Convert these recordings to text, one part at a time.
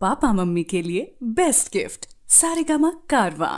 Papa mummy के लिए best gift Saregama कारवां।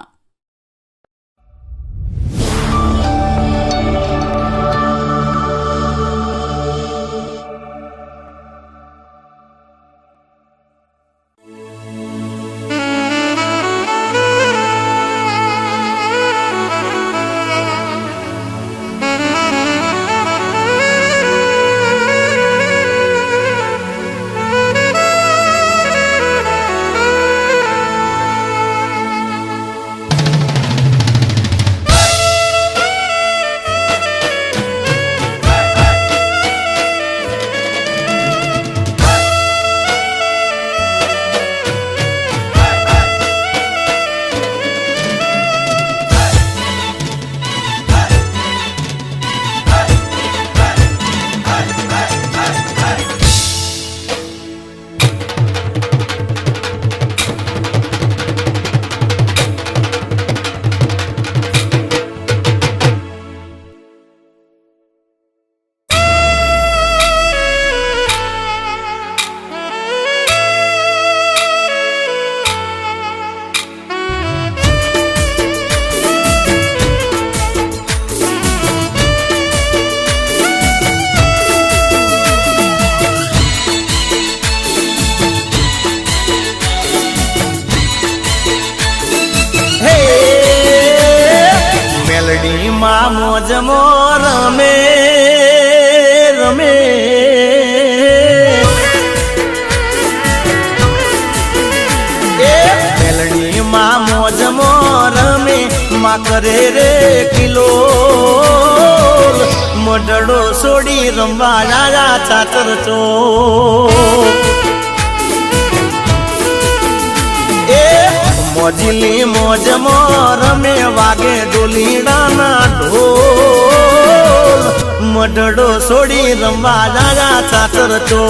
मोज मोर रमे रमे मेलडी माँ मोज मोर रमे माँ करे रे किलो मडड़ो सोड़ी रंबा राजा चातर चो मोजली मोज मोर में वागे डोलीड़ा ना ढोल मडड़ो सोड़ी रंबा राजा चातर चो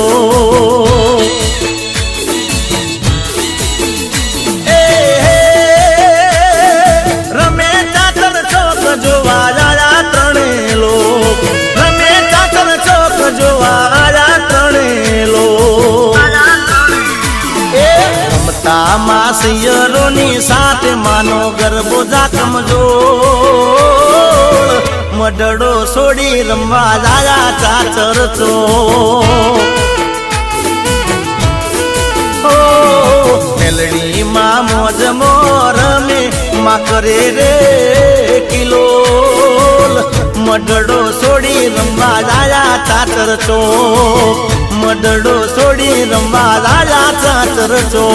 रमे चातर चौक जो राजा तणे लोग रमे चातर चौक जो राजा तणे लोग मासियरोनी साथ मानो गरबो जा कमजोर मडड़ो सोड़ी रंबा जाया चाचर चो मेलड़ी माँ मोज मोर में माँ करे रे किलो मडड़ो सोड़ी रंबा जाया चाचर चो मडड़ो सोड़ी रंबा राजा चाचर चो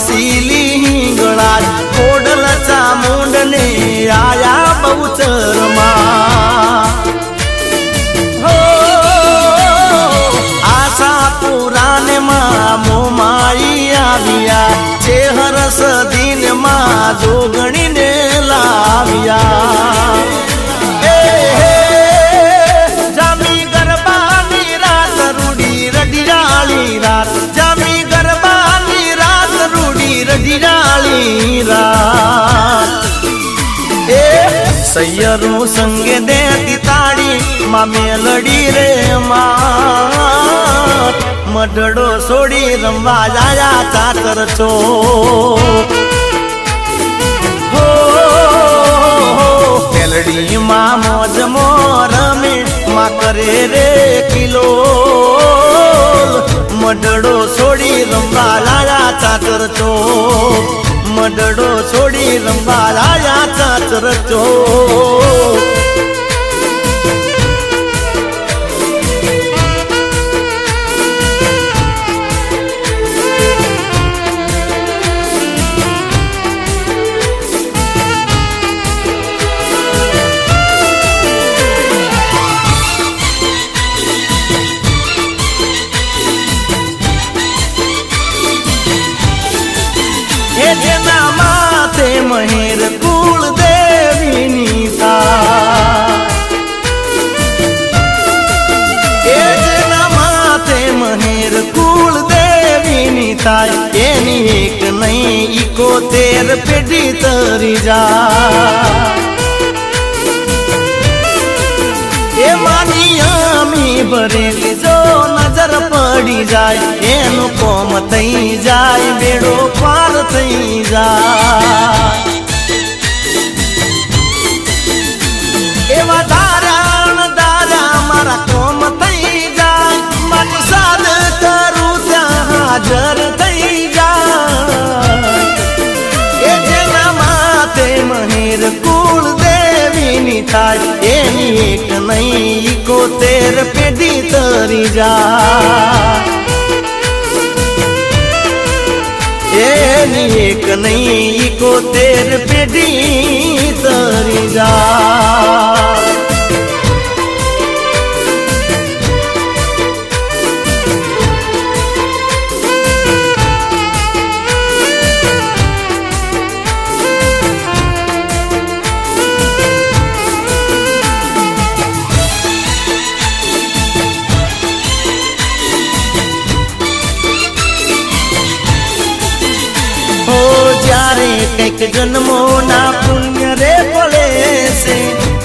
होसीली हिंगड़ा कोडल चामुंड ने आया बहुचर हो आशा पुराने माँ मोमाई आविया चेहरस दिन माँ जोगणी ने लाविया जामी गरबा रात रूड़ी रडियाली रात जामी गरबा रडियाली रात सैयरू संगे देती ताड़ी माँ मेलड़ी रे माँ मडड़ो सोड़ी रंबा जाया चातर चो मेलड़ी माँ मोज मोर में माँ करे रे किलो मडड़ो सोड़ी रंबा लाया चाचर चो मडड़ो सोड़ी रंबा लाया चाचर चो હે જેના માથે મહેર કુળ દેવીની થાય, હે જેના માથે મહેર કુળ દેવીની થાય, એની એક નહીં 71 પેઢી તરી જાય, એ માનિયામી ભરેલી જો નજર પડી જાય, એનું કોમ થઈ જાય, બેડો પાર થઈ જાય, એવા દારા મારા કોમ થઈ જાય, મન સાદ કરું ત્યાં હાજર થઈ જાય, એ જેના માથે મહેર કુળ દેવીની થાય, એની એક નહીં 71 પેઢી તરી જાય, એની એક નહીં 71 પેઢી તરી જાય. કઈક જન્મો ના પુણ્ય રે પડે છે,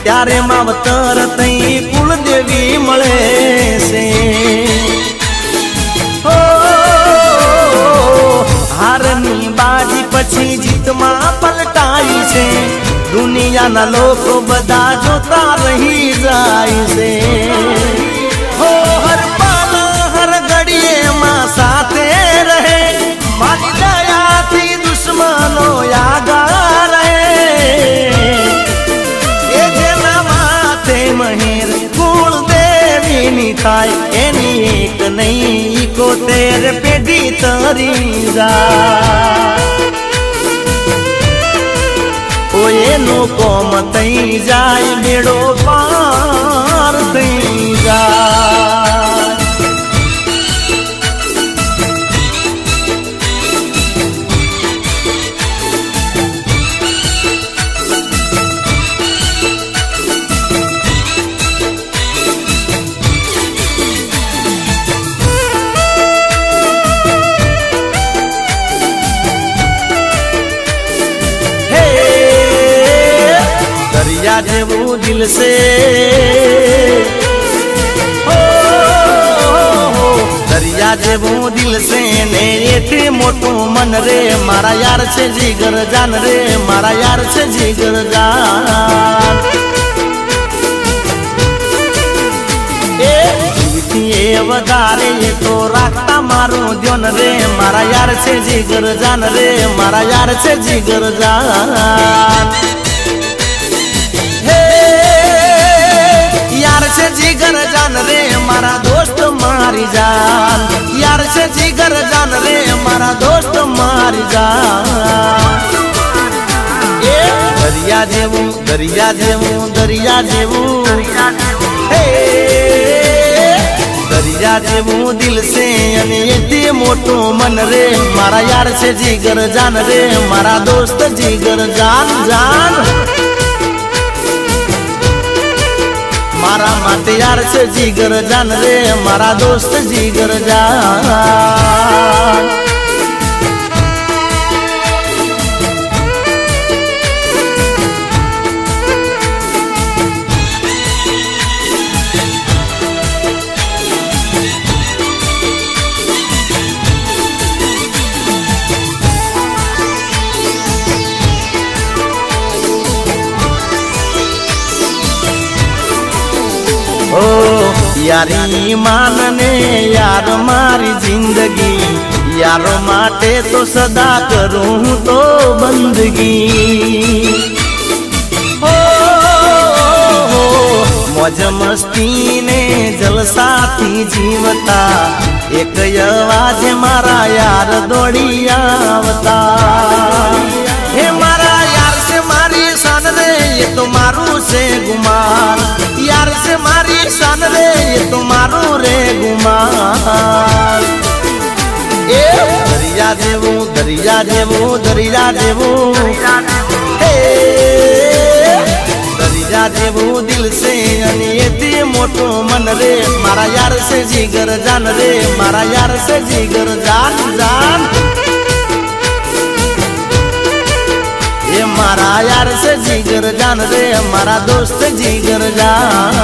ત્યારે માવતર તઈ કુળદેવી મળે છે, હો હારની બાજી પછી જીતમાં પલટાઈ છે, દુનિયાના લોકો બધા જોતા રહી જાય છે, હો હર પલ હર ઘડીએ માં સાથે રહે, મારી દયાથી દુશ્મનો યાગા રહે, એ જેના માથે મહેર કુળ દેવીની થાય, એની એક નહીં 71 પેઢી તરી જાય, ઓ એનું કોમ થઈ જાય, બેડો પાર થઈ જાય. दरिया जेवू दिल से हो, दरिया जेवू दिल से ने एटे मोटू मन रे, मारा यार से जिगर जान रे, मारा यार से जिगर जान, ए वधारे ये तो राखता मारू द्योन रे, मारा यार से जिगर जान रे, मारा यार से जिगर जान, यार से जिगर जान रे मारा दोस्त मारी जान, यार से जिगर जान रे मारा दोस्त मारी जान, ए दरिया जेवू दरिया जेवू दरिया जेवू, हे दरिया जेवू दिल से अने मोटू मन रे, मारा यार से जिगर जान रे, मारा दोस्त जिगर जान जान, मारा माते यार से जिगर जान रे, मारा दोस्त जिगर जान. यारी मानने यार मारी जिंदगी, यारो माटे तो सदा करूं तो बंदगी, हो मौज मस्ती ने जलसा थी जीवता, एक अवाज मारा यार दौड़ी आवता, हे मारा यार से मारी सन रे, ये तो मारू से गुमान, यार से मारी सन रे, ये तो मारू रे गुमान, ए दरिया जेवू દરિયા જેવું હે દરિયા જેવું દિલ છે અને એથી મોટો મન રે મારા યાર છે જીગર જાન રે મારા યાર છે જીગર જાન જાન એ મારા યાર છે જીગર જાન રે મારા દોસ્ત જીગર જાન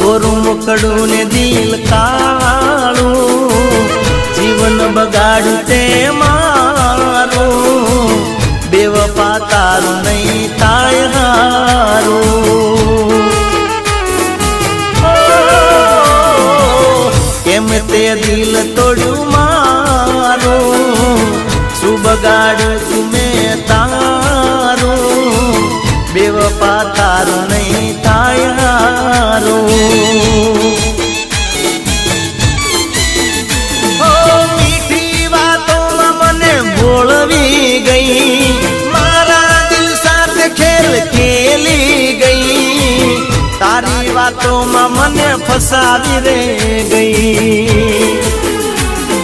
ગોરું મુખડું ને દિલ કાળું જીવન બગાડ્યું તે મારું બેવફા તારું નહીં થાય હારું કેમ તે દિલ તોડ્યું મારું શું બગાડ્યું તું મેં તારું બેવફા તારું નહીં થાય હારું મીઠી વાતોમાં મને ભોળવી ગઈ મારા દિલ સાથે ખેલ ખેલી ગઈ તારી વાતોમાં મને ફસાવી રે ગઈ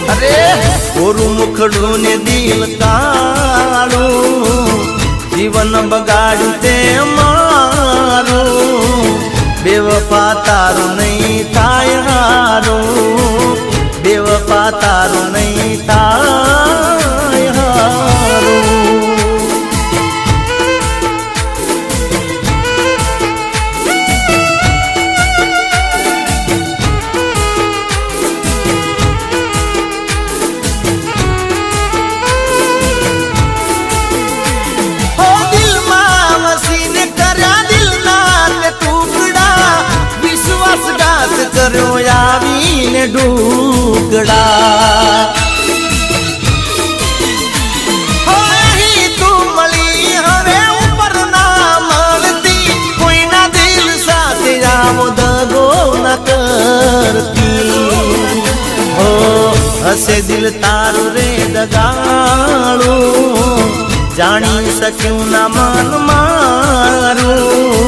અરે ગોરું મુખડું ને દિલ કાળું જીવન બગાડ્યું તે મારું બેવફા તારું નહીં થાય હારું બેવફા તારું નહીં થાય હારું કર્યો આવીને ઢૂકડા અહીં તું મળી હવે ઉપર ના મળતી કોઈના દિલ સાથે આવો દગો ન કરતી હો હસે દિલ તારું રે દગાળું જાણી શક્યું ના મન મારું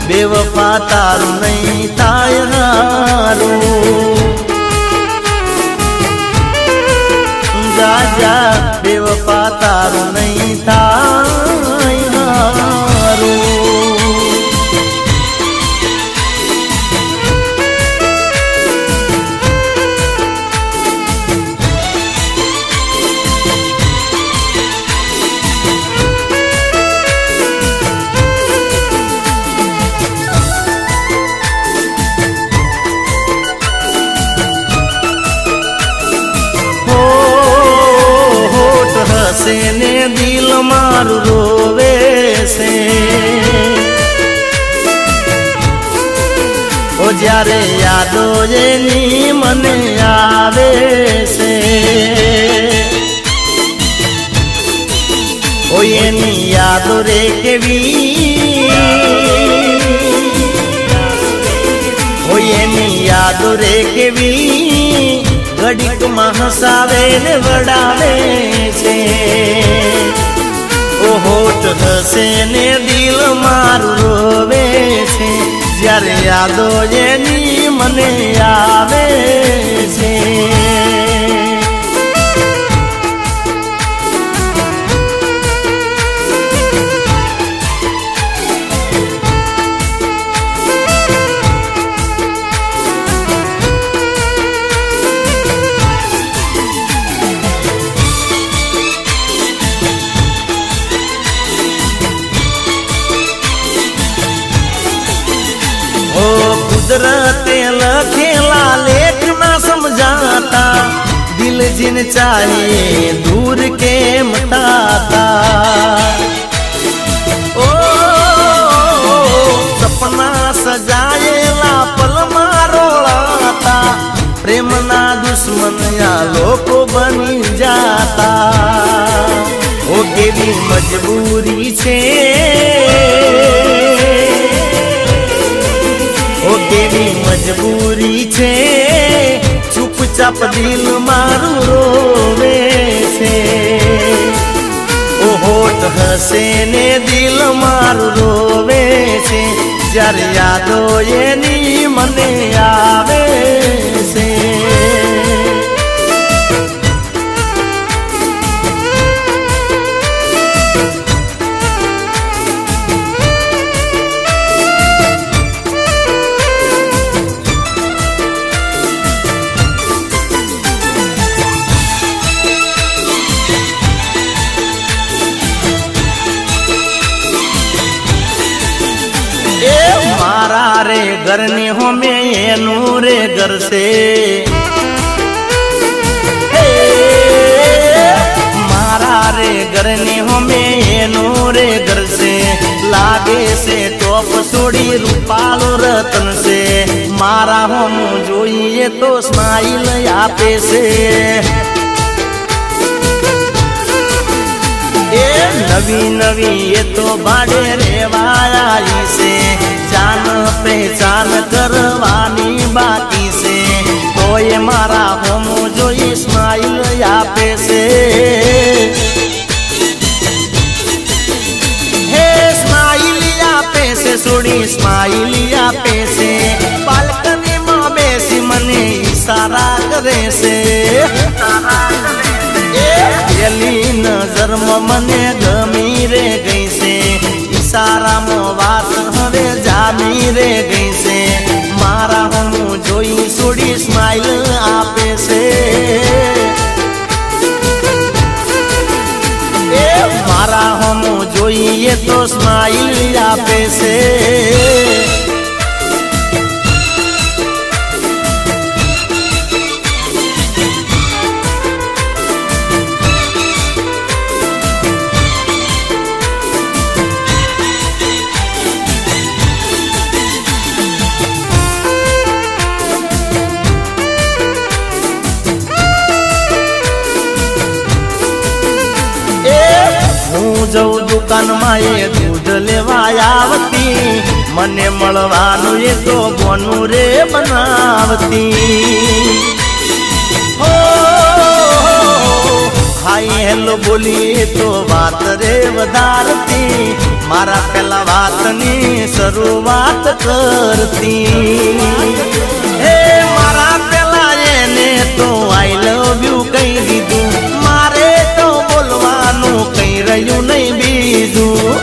બેવફા તારું નહીં થાય હારું જા જા બેવફા તારું નહીં થાય હારું ને દિલ મારું રોવે છે ઓ જ્યારે યાદો એની મને આવે છે ઓ એની યાદો રે કેવી ઓ એની યાદો રે કેવી ઘડીકમાં હસાવે ને વડાવે છે ઓ હોઠ હસે ને દિલ મારું રોવે છે જ્યારે યાદો એની મને આવે છે कुदरते लखेला लेख ना समझाता दिल जिन चाहे दूर के मटाता ओ सपना सजाएला पल मारोड़ाता प्रेम ना दुश्मन या लोको बनी जाता ओ केवी मजबूरी छे મજબૂરી છે ચૂપચાપ દિલ મારું રોવે છે ઓ હોઠ હસે ને દિલ મારું રોવે છે જ્યારે યાદો એની મને આવે છે मारा रे घरनी हो में एनु रे घर से मारा रे घरनी हो में एनु रे घर से लागे से टॉप सोड़ी रूपालो रतन से मारा हम जोइए तो स्माइल आपे से नवी नवी ये तो बाड़े रेवाया से जान पहचान करवानी बाकी से तो ये मारा हम जो इस्माइल आपे से हे इस्माइल आपे से सुड़ी इस्माइल आपे से बालकनी में बेसी मने इशारा करे से પેલી નજર મને ગમી રે ગઈ છે ઈશારામાં વાત હવે જામી રે ગઈ છે મારા હું જોઈ છોડી સ્માઈલ આપે છે મારા હું જોઈએ તો સ્માઈલ આપે છે જઉં દુકાનમાં એ દૂધ લેવા આવતી મને મળવાનું એ તો બોનું રે બનાવતી હાઈ હેલો બોલી તો વાત રે વધારતી મારા પેલા વાતની શરૂઆત કરતી હે મારા પેલા એને તો આઈ લવ યુ કહી દીધું મારે તો બોલવાનું કઈ રહ્યું નહીં બીજું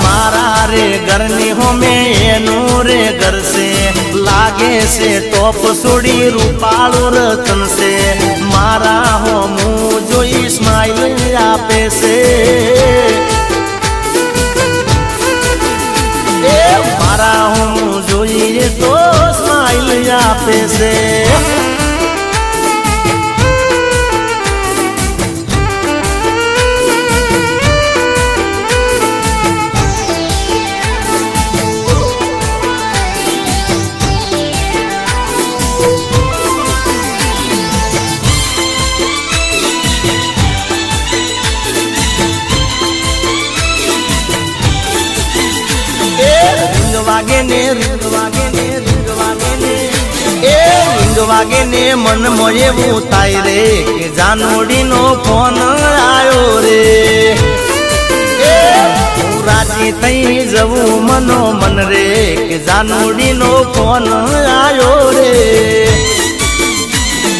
મારા રે ઘરની હો મેં એનું રે ઘર છે લાગે છે ટોપ સોડી રૂપાળું રતન છે મારા હો મું જોઈ સ્માઈલ આપે છે મારા હું જોઈએ તો સ્માઈલ આપે છે વાગે ને રીંગ વાગે ને રીંગ વાગે ને એ રીંગ વાગે ને મન માં એવું થાય રે કે જાનોડી નો ફોન આવ્યો રે એ હું રાજી થઈ જવું મનો મન રે કે જાનોડી નો ફોન આવ્યો રે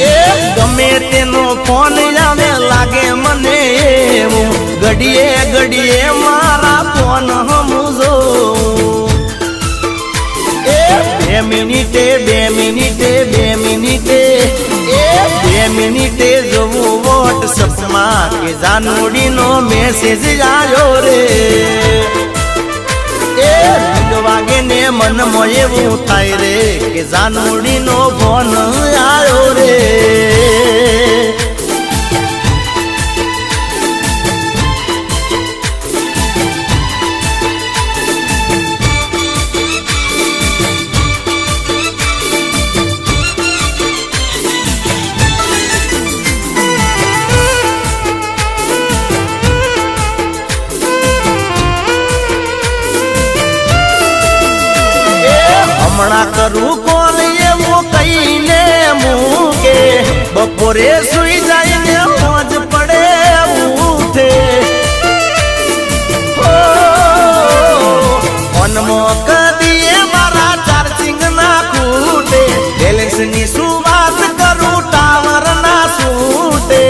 એ ગમે તેનો ફોન આવે લાગે મને એવું ઘડીએ ઘડીએ મારા ફોન હમું જોઉં બે મિનિટે બે મિનિટે જોવું વોટ્સઅપમાં કે જાનોડીનો મેસેજ આવ્યો રે એ રીંગ વાગે ને મનમાં એવું થાય રે કે જાનોડીનો ફોન આવ્યો રે હમણાં કરું કોલ એવું કહીને મૂકે બપોરે સુઈ જાયને મોજ પડે ઉઠે મનમો કદીએ મારા ચાર્જિંગ ના ખૂટે બેલેન્સ ની શું વાત કરું ટાવર ના છૂટે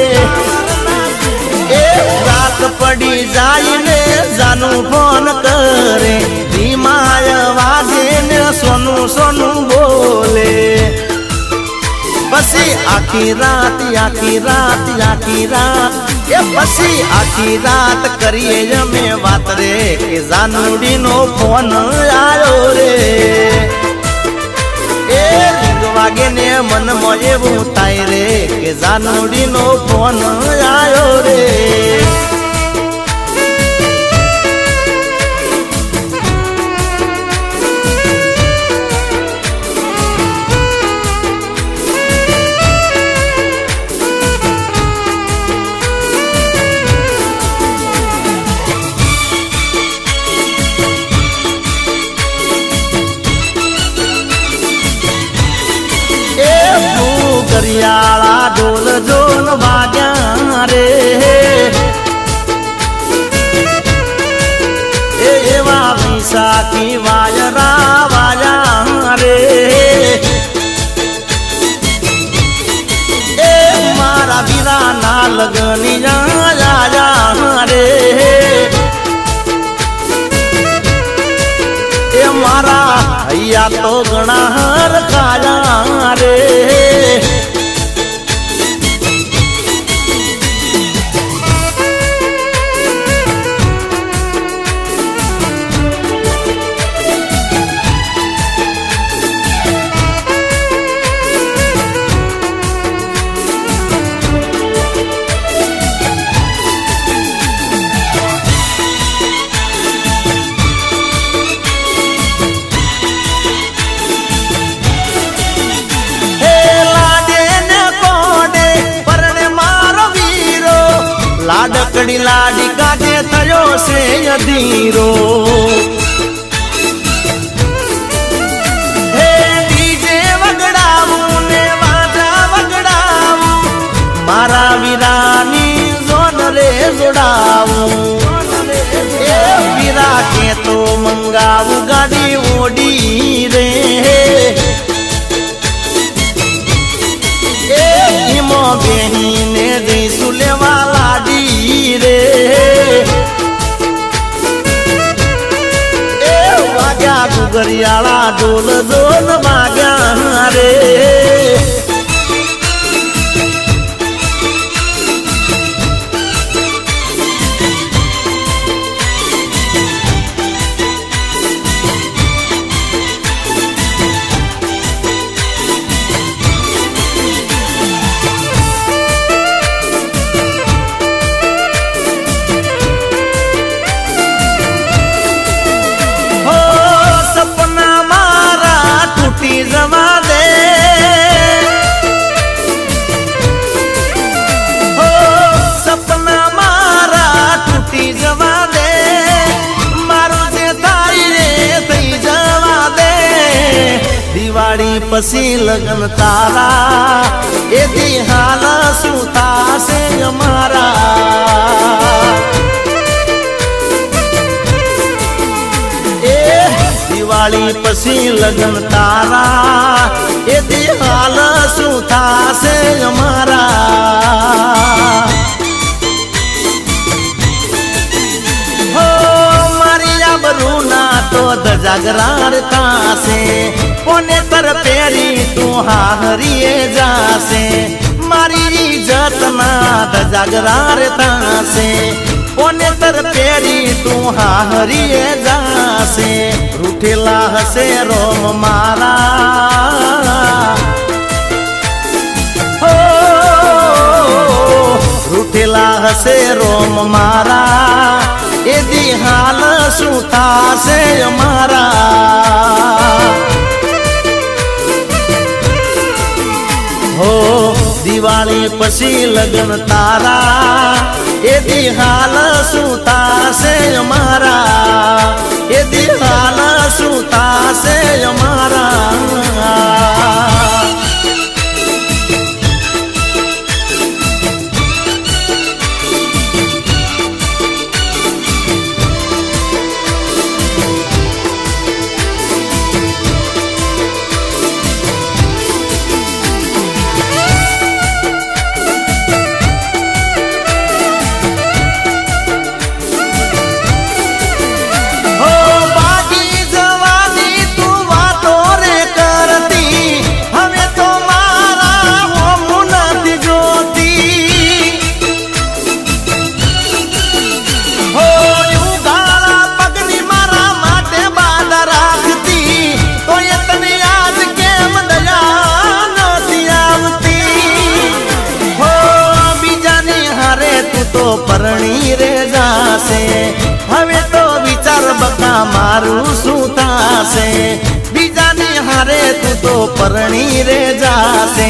એ રાત પડી જાય ને જાનું ફોન કરે ધીમાય વાગે ને સોનું સોનું બોલે પછી આખી રાત એ પછી આખી રાત કરીએ અમે વાત રે કે જાનુડી નો ફોન આવ્યો રે એ રીંગ વાગે ને મનમાં એવું થાય રે કે જાનુડી નો ફોન આવ્યો રે કરિયાળા ઢોલ જોન વાગ્યા રે એવા વૈશાખી વાયરા વાયા રે એ મારા વીરાના લગની આયા રે એ મારા હૈયા તો ઘણા હરખાયા રે લાડકડી લાડી કાજે થયો છે અધીરો હે ડીજે વગડાવું ને વાજા વગડાવું મારા વીરાની જોન રે જોડાવું એ વીરા કે તો મંગાવું ગાડી ઓડી રે એ ઈમો બેહીને જઈશું લેવા લાડી રે એ વાગ્યા ગુગરિયાળા ઢોલ ઢોલ વાગ્યા રે દિવાળી પછી લગન તારા એ દી હાલ શું થાશે અમારા એ દિવાળી પછી લગન તારા એ દી હાલ શું થાશે અમારા હો મારી આબરૂ ના તો ધજાગરાર થાશે કોને તર પેરી તું હારીએ જાશે મારી ઇજ્જત ના ધજાગરાર થાશે કોને તર પેરી તું હારીએ જાશે રૂઠેલા હશે રોમ મારા હો રૂઠેલા હશે રોમ મારા એ દી હાલ શું થાશે અમારા હો દિવાળી પછી લગન તારા એ દી હાલ શું થાશે અમારા એ દી હાલ શું થાશે અમારા તારું શું થાશે બીજાની હારે તું તો પરણી રે જાશે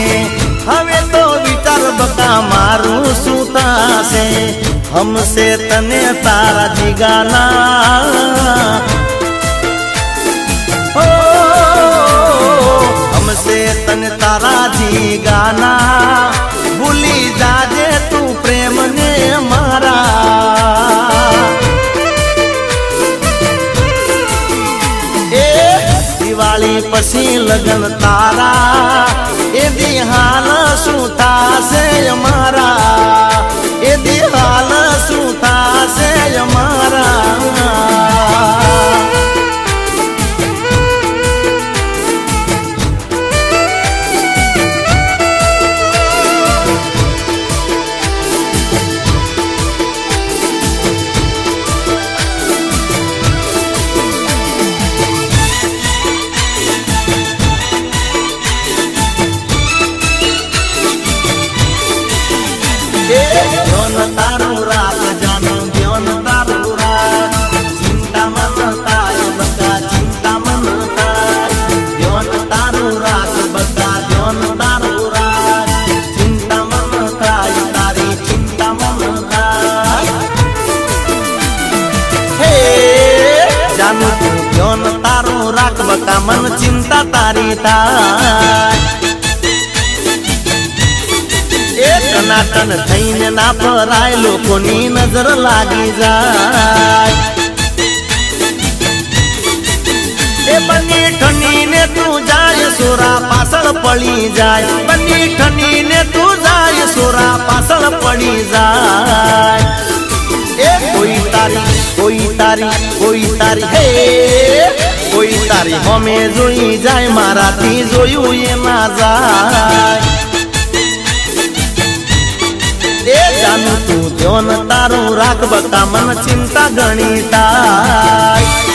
હવે તો વિચાર બકા મારું શું થાશે હમસે તને તારા જીગાના ઓ હમસે તને તારા જીગાના ભૂલી જાજે તું પ્રેમ ને મારા એ દિવાળી પછી લગન તારા એ દિહાલ શું થાશે અમારા એ દિહાલ શું થાશે અમારા ધ્યાન તારું રાખ જાનો ધ્યાન તારું રાખ ચિંતા મન થાય બકા ચિંતા મન થાય ધ્યાન તારું રાખ બકા ધ્યાન તારું રાખ ચિંતા મન થાય તારી ચિંતા મન થાય હે જાનો તું ધ્યાન તારું રાખ બકા મન ચિંતા તારી થાય ટનાટન થઈને ના ફરાય લોકોની નજર લાગી જાય એ બની ઠનીને તું જાય સોરા પાછળ પડી જાય બની ઠનીને તું જાય સોરા પાછળ પડી જાય એ કોઈ તારી હે કોઈ તારી હમે જોઈ જાય મારાથી જોયું એ ના જાય એ જાનું તું ધ્યાન તારું રાખ બકા મન ચિંતા ઘણી થાય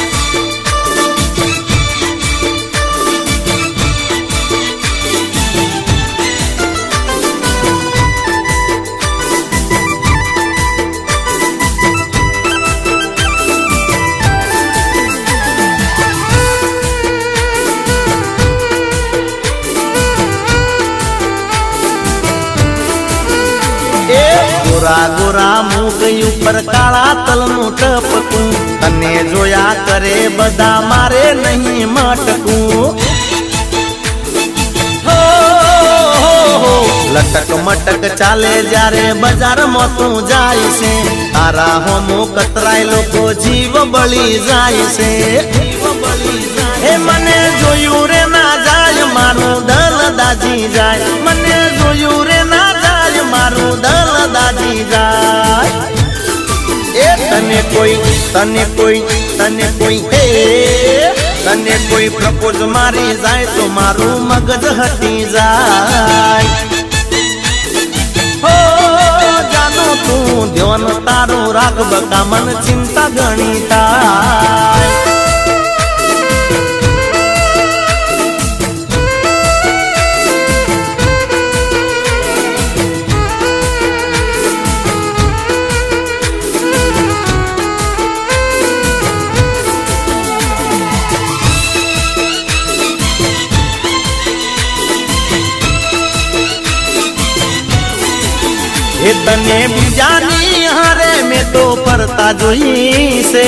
ગોરા ગોરા મુખ ઉપર કાળા તલનું ટપકું તને જોયા કરે બધા મારે નહીં મટકું લટક મટક ચાલે જ્યારે બજારમાં તું જાય છે તારા હોમો કતરાય લોકો જીવ બળી જાય છે હે મને જોયું રે ના જાય મારું દલ દાજી જાય મને જોયું રે ના જાય મારું દલ દાજી જાય એ તને કોઈ હે તને કોઈ પ્રપોઝ મારી જાય તો મારું મગજ હટી જાય હો જાનો તું ધ્યાન તારું રાખ બકા મન ચિંતા ઘણી થાય એ તને બીજાની હારે મેં તો ફરતા જોઈ છે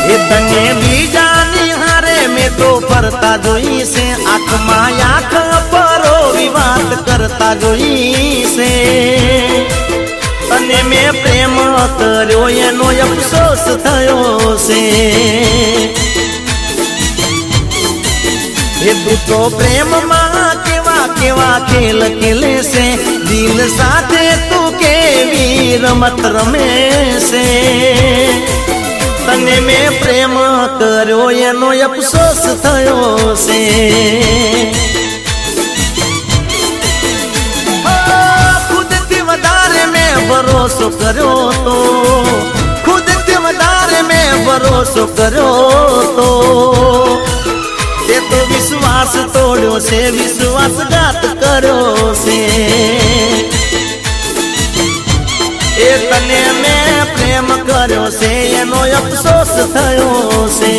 એ તને બીજાની હારે મેં તો ફરતા જોઈ છે આંખમાં આંખ પરોવી વાત કરતા જોઈ છે તને મેં પ્રેમ કર્યો એનો અફસોસ થયો છે એ તું તો પ્રેમમાં કેવા ખેલ ખેલે છે દિલ સાથે તું કેવી રમત રમે છે તને મેં પ્રેમ કર્યો એનો અફસોસ થયો છે ખુદથી વધારે મેં ભરોસો કર્યો તો ખુદથી વધારે મેં ભરોસો કર્યો તો તે તો વિશ્વાસ તોડ્યો છે વિશ્વાસઘાત કર્યો છે એ તને મેં પ્રેમ પ્રેમ કર્યો છે એનો અફસોસ થયો છે.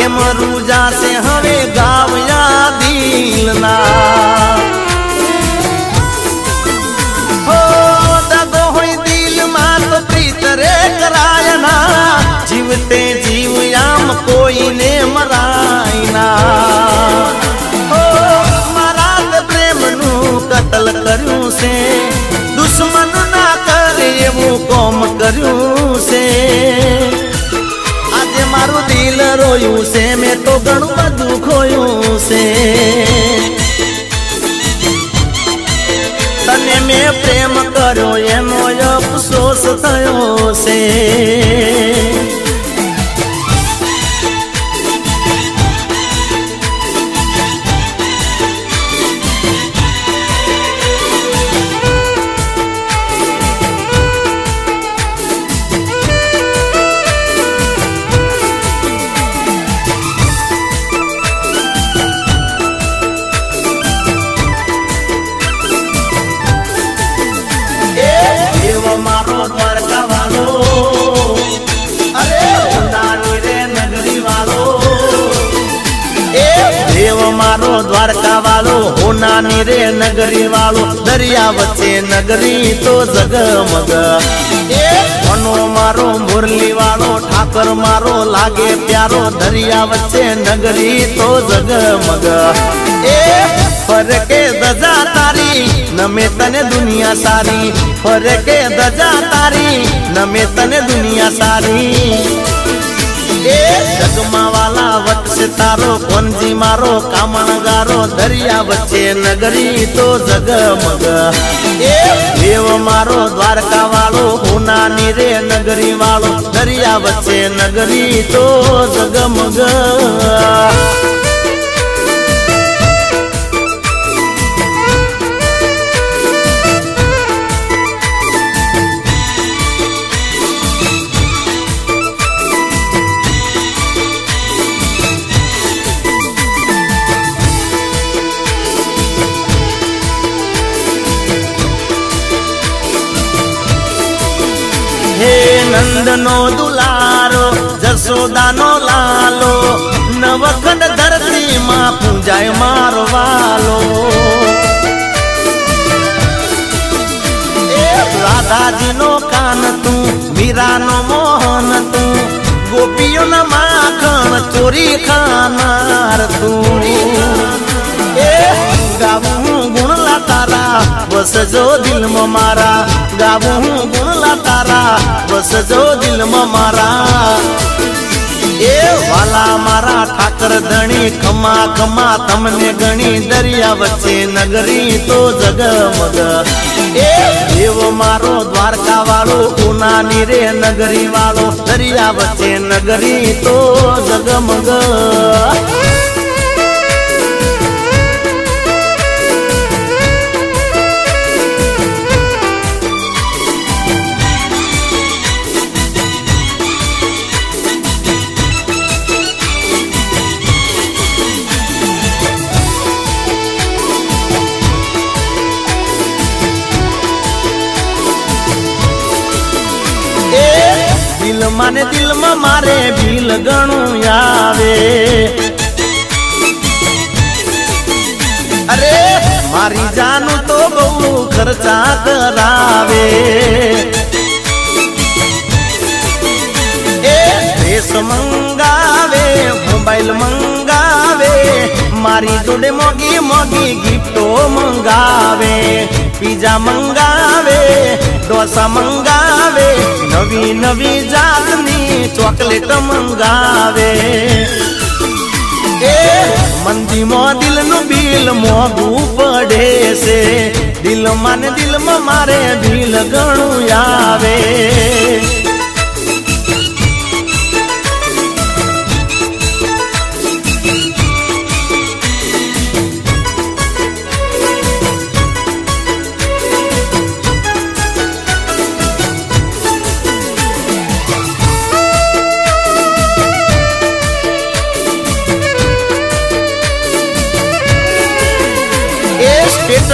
એમ રૂજાશે હવે ગાવ્યા દિલના. હો દગો હોય દિલમાં તો પ્રીતરે કરાયના, જીવતે જીવ આમ કોઈને મરાય ના. હો મારા પ્રેમનું કતલ કર્યું છે, દુશ્મન ના કરે એવું કોમ કર્યું છે. મારું દિલ રોયું છે, મેં તો ઘણું બધું ખોયું છે. તને મેં પ્રેમ કર્યો એનો અફસોસ થયો છે. મારો દ્વારકા વાળો, હોનાની રે નગરી વાળો, દરિયા વચ્ચે નગરી તો જગમગ. મનો મારો મુરલી વાળો, ઠાકર મારો લાગે પ્યારો, દરિયા વચ્ચે નગરી તો જગમગ. ફરકે દજા તારી નમે તને દુનિયા સારી, ફરકે દજા તારી નમે તને દુનિયા સારી. જગમાં વાલા વચ્ચે તારો કોનજી મારો કામણગારો, દરિયા વચ્ચે નગરી તો જગમગ. દેવ મારો દ્વારકા વાળો, હોનાની રે નગરી વાળો, દરિયા વચ્ચે નગરી તો જગમગ. નંદનો દુલારો, જશોદાનો લાલો, નવખંડ ધરતીમાં પૂજાય મારો વાલો. રાધાજીનો કાન તું, મીરાનો મોહન તું, ગોપીઓના માખણ ચોરી ખાનાર તું. ગાવું ગુણલા તારા વસજો દિલમાં મારા, ગાવું ગુણલા તારા વસજો દિલમાં મારા. એ વાલા મારા ઠાકર ધણી, ખમા ખમા તમને ગણી, દરિયા વચ્ચે નગરી તો જગમગ. એ દેવ મારો દ્વારકા વાળો, ઉનાની રે નગરી વાળો, દરિયા વચ્ચે નગરી તો જગમગ. દિલમાં ને દિલમાં મારે ભીલ ગણું આવે. અરે મારી જાનું તો બહુ ખર્ચા કરાવે. ડ્રેસ મંગાવે, મોબાઈલ મંગાવે, મારી જોડે મોગી મોગી ગિફ્ટો મંગાવે. પીઝા મંગાવે, ઢોસા મંગાવે, નવી નવી જાતની ચોકલેટ મંગાવે. મંદીમાં દિલનું બિલ મોંઘું પડે છે, દિલમાં ને દિલમાં મારે ભીલ ઘણું આવે.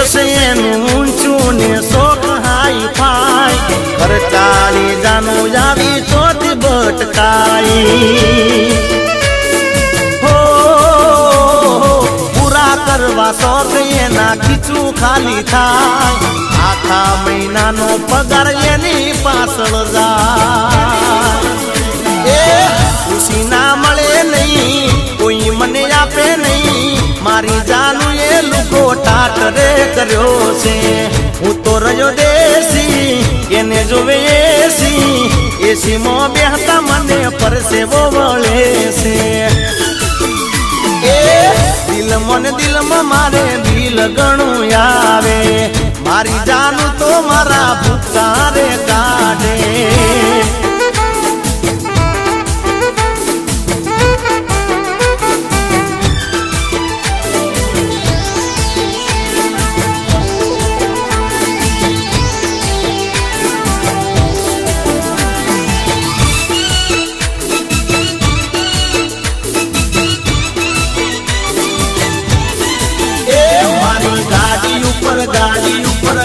સ્ટેટસ એનું ઊંચું ને શોખ હાઈ ફાઈ ખર્ચાળી જાનું આવી ચોથી ભટકાઈ હો પૂરા કરવા શોખ એના ખીચું ખાલી થાય આખા મહિનાનો પગાર એની પાછળ જાય ખુશી ના મળે નહીં કોઈ મને આપે નહીં મારી જાનું એ લુકો ટાટરે કર્યો છે હું તો રહ્યો દેશી એને જોવે એસી માં બેહતા મને પરસેવો વળે છે દિલમાં મારે દિલ ઘણું આવે મારી જાનું તો મારા ભૂખા રે કાઢે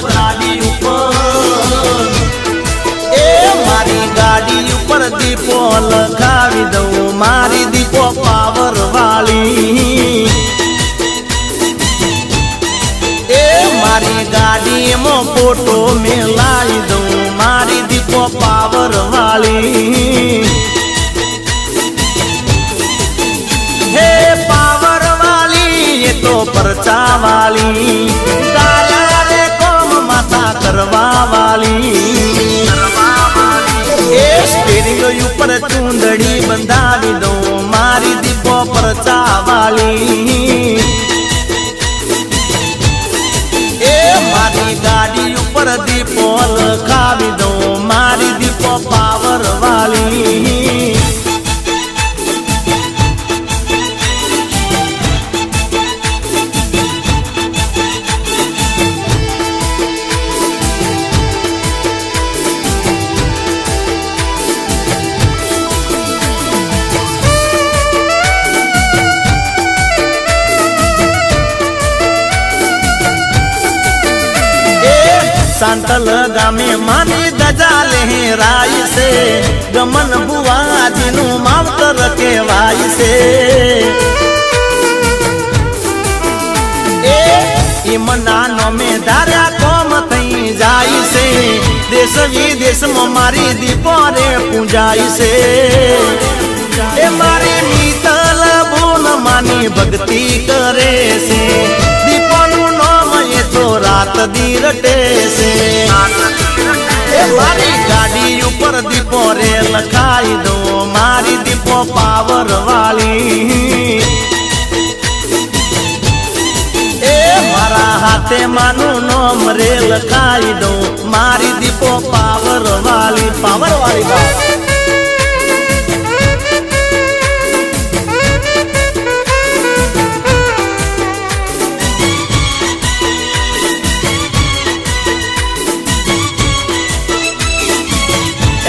ગાડી ઉપર એ મારી ગાડી ઉપર દીપો લખાવી દઉં મારી દીપો પાવર વાળી એ મારી ગાડીમાં ફોટો મેલાવી દઉં મારી દીપો પાવર વાળી હે પાવર વાળી એ તો પરચા વાળી કરવા વાલી એ સ્ટીરિંગ ઉપર ચૂંદડી બંધાવી દઉં મારી દીપો પરચા વાલી એ મારી ગાડી ઉપર દીપો લખાવી દઉં મારી દીપો પાવર વાલી सांतल गामे मानी दजा लहराई से गमन बुआजी नु मावतर केवाई से ए इमनानो में धार्या कोम थई जाई से देश विदेश में मारी दीपोरे पूजाई से ए मारी मीतल बोल मानी भक्ति करे से दीपोनु नाम ये तो रात दी रटे से ए मारी गाड़ी ऊपर दीपो रे लखाई दो मारी दीपो पावर वाली ए मारा हाथे मानु नाम रे लखाई दो मारी दीपो पावर वाली बात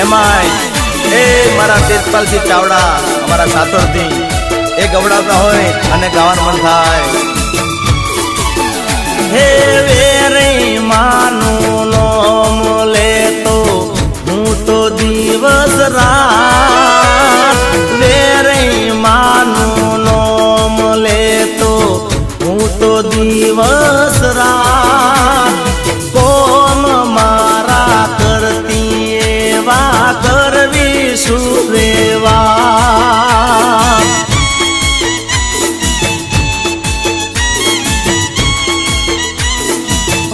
एमाय ए मारा तेजपाल जी चावड़ा हमारा सातोर थी ए गवड़ाता होय अने गावन मन थाय हे वेरे मानु नोम ले तो हूँ तो दिवस रात वेरे मानु नोम ले तो हूँ तो दिवस रात कोम मारा करती करवी सुरेवा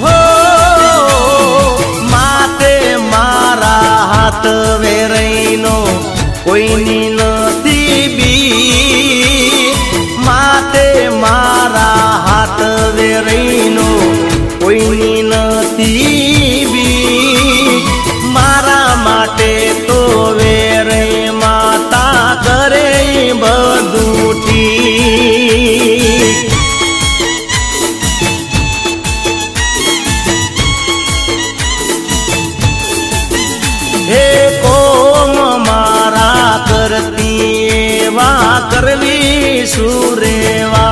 हो माते मारा हाथ वेरैनो कोईनी नथी बी माते मारा हाथ वेरैनो कोईनी नथी बी मारा माटे तो वेरे माता करे बदूठी हे कोम मारा करती वा करवी सुरेवा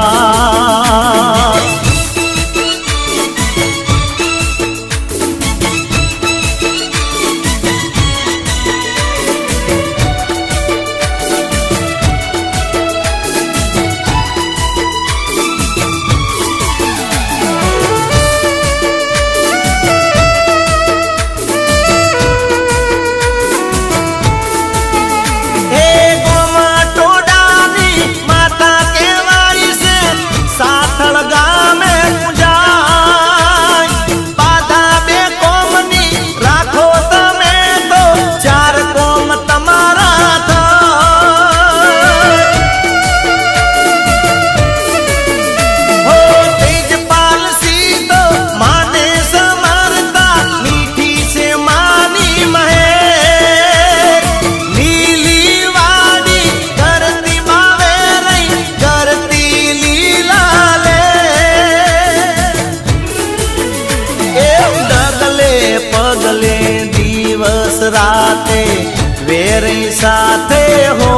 હો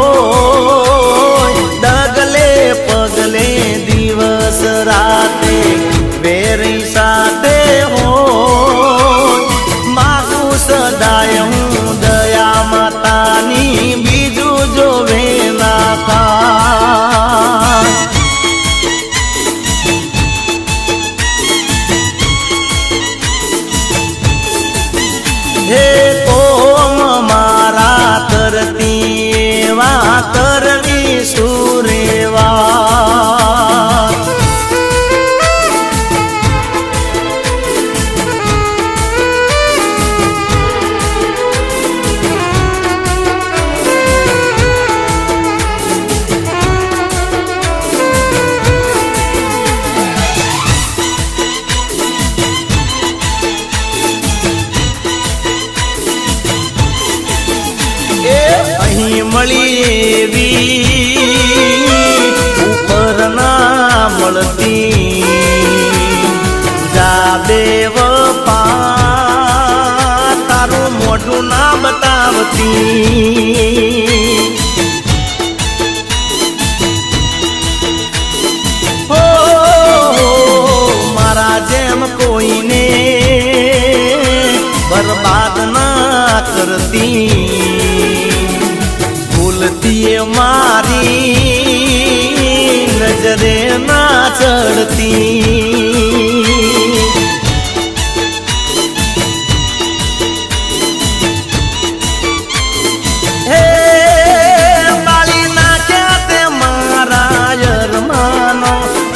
ડગલે પગલે દિવસ રાતે વેરી સાથે હો માગું સદાય હું દયા માતાની બીજું જોવે ના થાય હે કોમ મારા કરતી એવા કરવી સુરેવા અહીં મળી એવી ઉપર ના મળતી જા દેવ પા તારું મોઢું ના બતાવતી હો મારા જેમ કોઈને બરબાદ ના કરતી ભૂલતી મારી નજરે ના ચડતી હે બાળી નાખ્યા તે મારા યરમાનો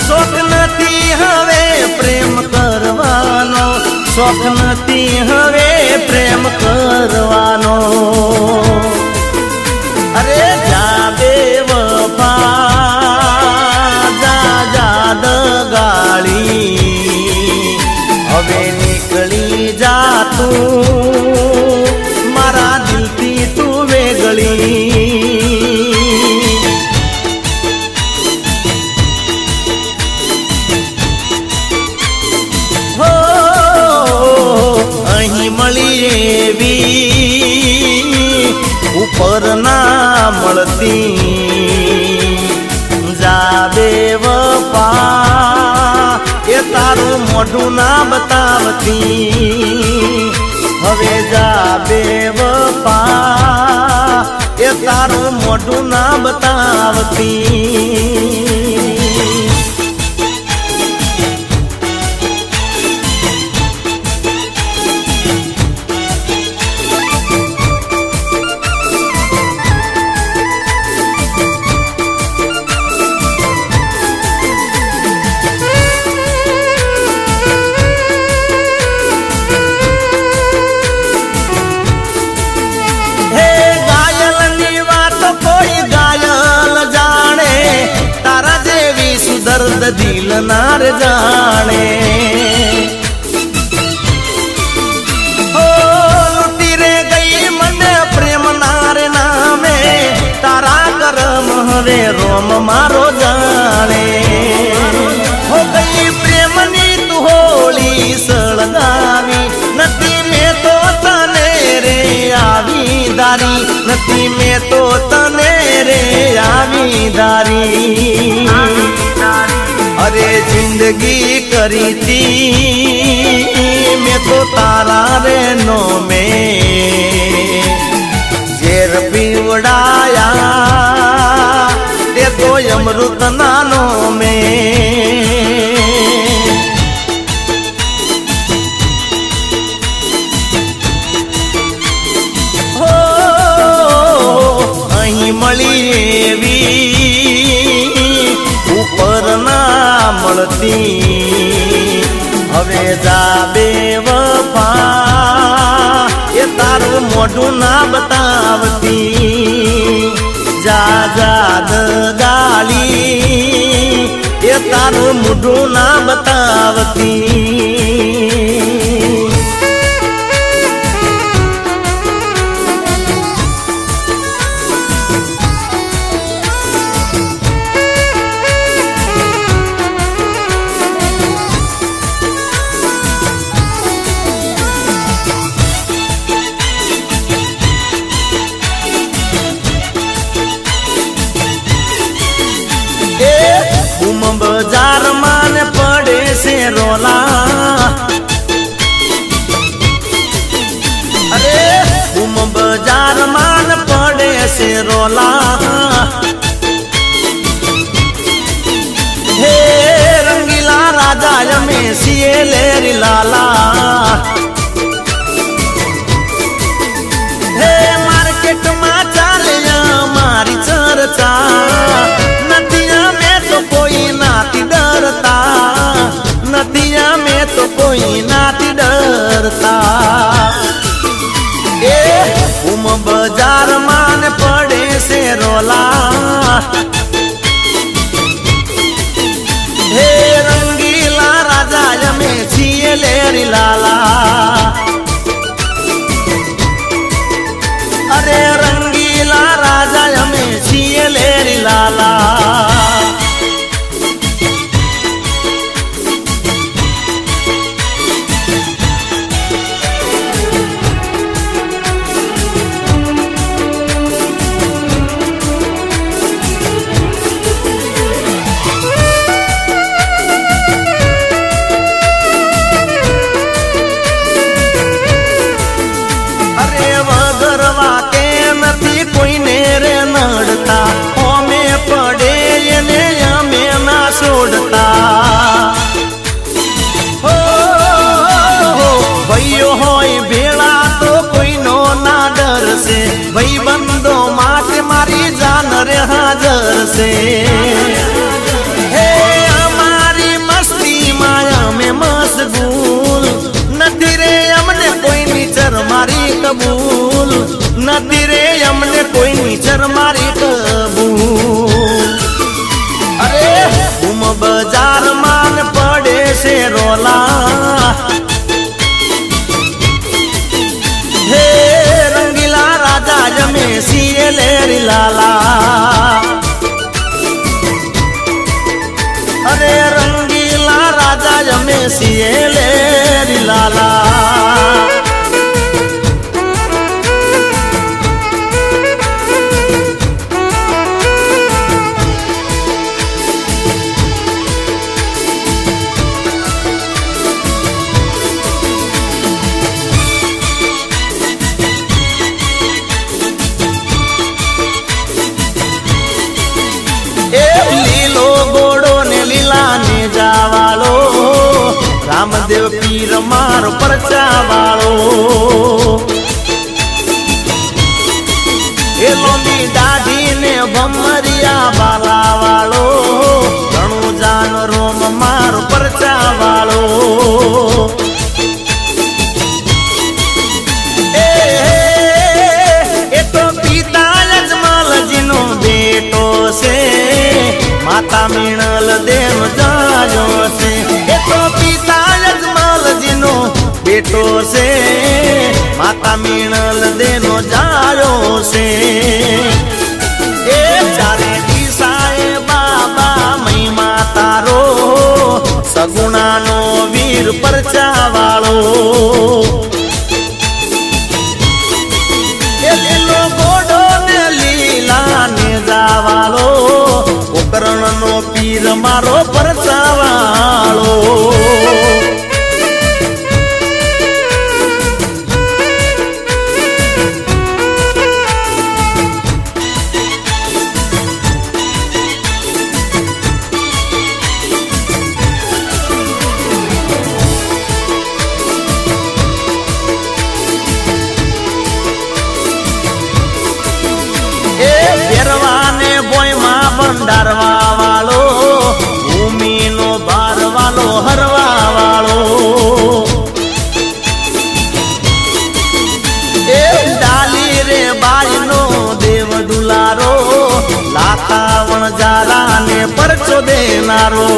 શોખ નથી હવે પ્રેમ કરવાનો શોખ નથી હવે પ્રેમ કરવાનો અરે જા બેવફા જા જાદ ગાળી હવે નીકળી જા તું મારા દિલથી તું વેગળી હો અહીં મળી એવી ઉપર ના મળતી જા બેવફા એ તારું મોઢું ના બતાવતી હવે જા બેવફા એ તારું મોઢું ના બતાવતી દર્દ દિલ નાર જાણે હો લૂટી રે ગઈ મને પ્રેમ નાર નામે તારા કરમ હવે રોમ મારો જાણે હો ગઈ પ્રેમની તું હોળી સળગાવી નથી મેં તો તને રે આવી દારી નથી મેં તો તને રે આવી દારી અરે જિંદગી કરી તી મેં તો તારા રે નો મેં ઝેર પીવડાયા તે તો અમૃત નાનો મેં હો અહીં મળી એવી ઉપર ના મળતી હવે જા બેવફા એ તારું મોઢું ના બતાવતી જા જાદ ગાળી એ તારું મોઢું ના બતાવતી રોલા હે રંગીલા રાજા અમે છીએ લેરી લાલા હે માર્કેટમાં ચાલે મારી ચર્ચા નથી અમે તો કોઈ નાથી ડરતા નથી અમે તો કોઈ નાથી ડરતા એ બજાર માં પડે છે રોલા હે રંગીલા રાજા અમે છીએ લેરી લાલા અરે રંગીલા રાજા અમે છીએ લેરી લાલા ભાઈ બંધો માટે મારી જાન રે હાજર છે હે અમારી મસ્તી માં અમે મશગુલ નથી રે અમને કોઈની ચર મારી કબૂલ નથી રે અમને કોઈની ચર મારી કબૂલ અરે બજાર માં પડે છે રોલા હે રંગીલા રાજા અમે છીએ લેરી લાલા અરે રંગીલા રાજા અમે છીએ લેરી લાલા રામદેવ પીર મારો પરચા વાળો એ લોમી દાઢી ને ભમરિયા બાલા વાળો ઘણું જાન રોમ મારો પરચા વાળો એ તો પિતા યજમાલજી નો બેટો છે માતા મીણલ દેવ જાજો છે એ તો પિતા યજમાલજી નો બેટો છે માતા મીણલ દેનો જાયો છે એ ચારે દિશાએ બાબા મહિમા તારો સગુણાનો વીર પરચા વાળો એ લીલો ઘોડો ને લીલા ને જાવાળો કરણ નો પીર મારો પરચા વાળો ભંડારવા વાળો ભૂમિ નો ભાર વાળો હરવા વાળો એ ડાલી રે બાઈ નો દેવ દુલારો લાખા વણજારા ને પરચો દેનારો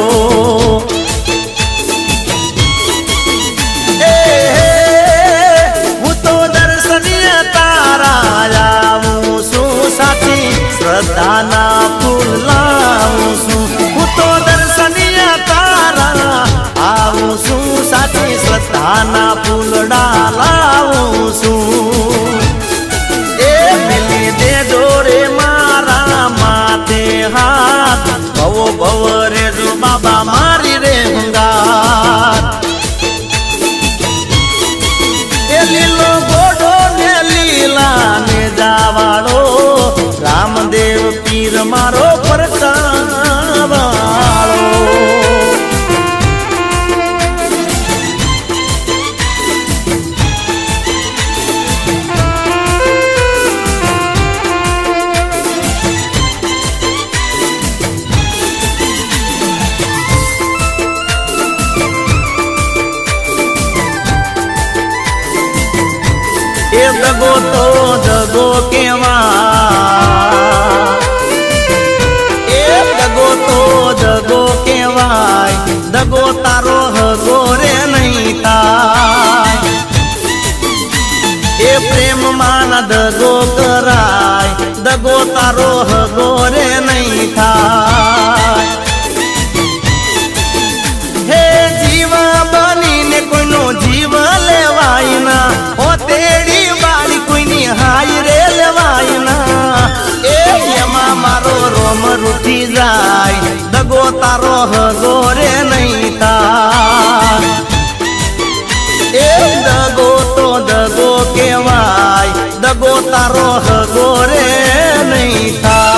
હું તો દર્શનીય તારા આવું શું સાથી શ્રદ્ધાના ફૂલ લાવું છું હું તો દર્શનીય તારા આવું છું સાચી શ્રદ્ધાના ફૂલડા લાવું છું એ મિલી દે જોરે મારા માથે હાથ ભવો ભવ રે જો બાબા મારી રે હંગાર એ લીલો ઘોડો ને લીલા ને જાવાળો રામ પીર મારો પરચાવાળો. એ દગો તો દગો કેવાય, એ દગો તો દગો કેવાય, દગો તારો હગો રે નહીં થાય. એ પ્રેમ માં દગો કરાય, દગો તારો હગો રે નહીં થાય. હે જીવા બનીને કોઈનો જીવ લેવાય ના, ઓ તેડી બાળી કોઈની હાય રે લેવાય ના. એ એમાં મારો રોમ રૂઠી જાય, દગો તારો હગો રે નહીં થાય. એ દગો તો દગો કેવાય, દગો તારો હગો રે નહીં થાય.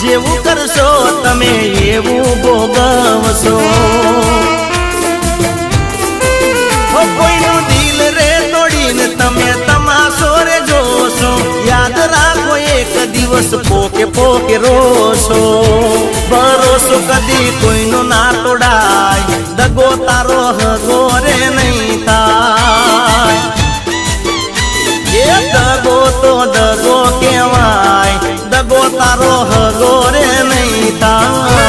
જેવું કરશો તમે એવું ભોગવશો. કોઈનું દિલ રે તોડીને તમે તમાશો રે જોશો. યાદ રાખો એક દિવસ પોકે પોકે રોશો. ભરોસો કદી કોઈનો ના તોડાય, દગો તારો હગો રે નહીં થાય. એ દગો તો દગો કેવાય, દગો તારો હગો રે નહીં થાય.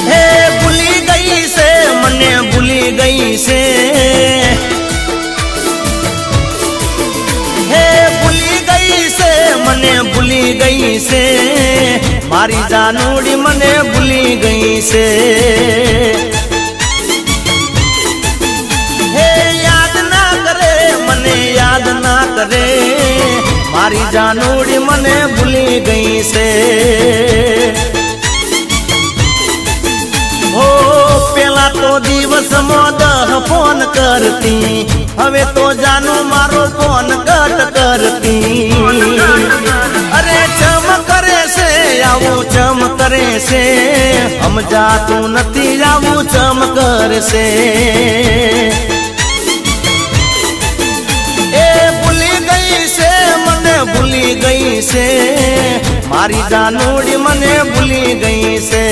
હે ભૂલી ગઈ છે મને ભૂલી ગઈ છે, મને ભૂલી ગઈ છે મારી જાનુડી, મને ભૂલી ગઈ છે. હે યાદ ના કરે મને યાદ ના કરે, મારી જાનુડી મને ભૂલી ગઈ છે. હો પેલા તો દિવસમાં 10 ફોન કરતી, હવે તો જાનું મારો ફોન કટ કરતી. અરે ચમ કરે છે આવું ચમ કરે છે, સમજાતું નથી આવું ચમ કરશે. એ ભૂલી ગઈ છે મને ભૂલી ગઈ છે, મારી જાનુડી મને ભૂલી ગઈ છે.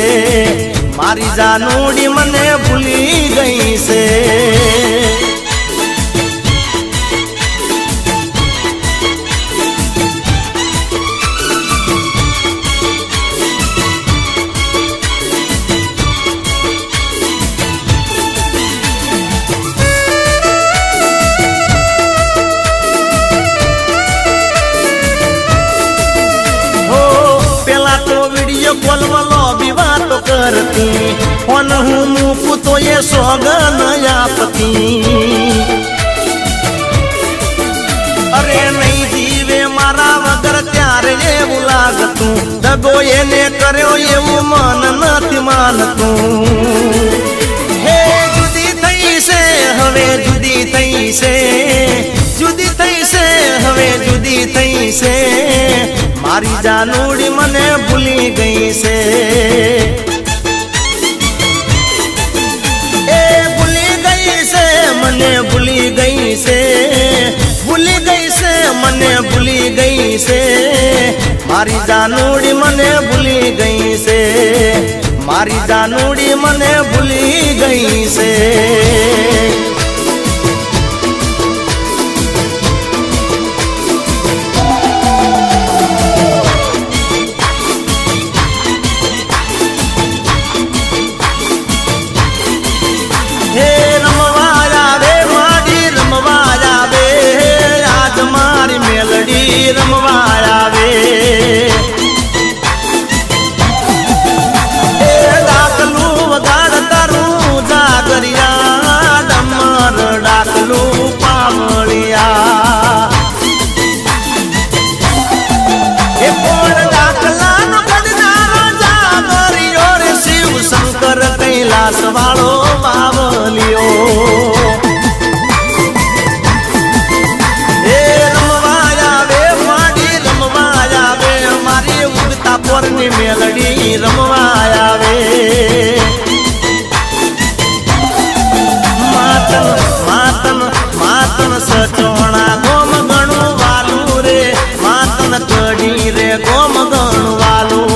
મારી જાનુડી મને ભૂલી ગઈ છે. બોલવલો વિવાતો કરતી, ફોન હું મૂકું તો એ સોગન આપતી. અરે નહીં જીવે મારા વગર ત્યારે એવું લાગતું, દગો એને કર્યો એવું મન નથી માનતું. હે જુદી થઈ છે હવે જુદી થઈ છે, જુદી થઈ છે હવે જુદી થઈ છે. મારી જાનુડી મને ભૂલી ગઈ છે. એ ભૂલી ગઈ છે મને ભૂલી ગઈ છે, ભૂલી ગઈ છે મને ભૂલી ગઈ છે. મારી જાનુડી મને ભૂલી ગઈ છે, મારી જાનુડી મને ભૂલી ગઈ છે. કૈલાસ વાળો બાવલિયો એ રમવા આવે માડી રમવા આવે મારી ઉગતા પોરની મેલડી રમવા આવે માતન સચોણા ગોમ ગણું વાલું રે માતન કડી રે ગોમ ગણું વાલું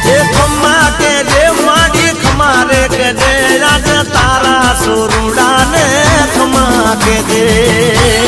એ ખમ્મા કે જે માડી ખમારે કે જે રાજ તારા સુરુડા ને ખમા કે જે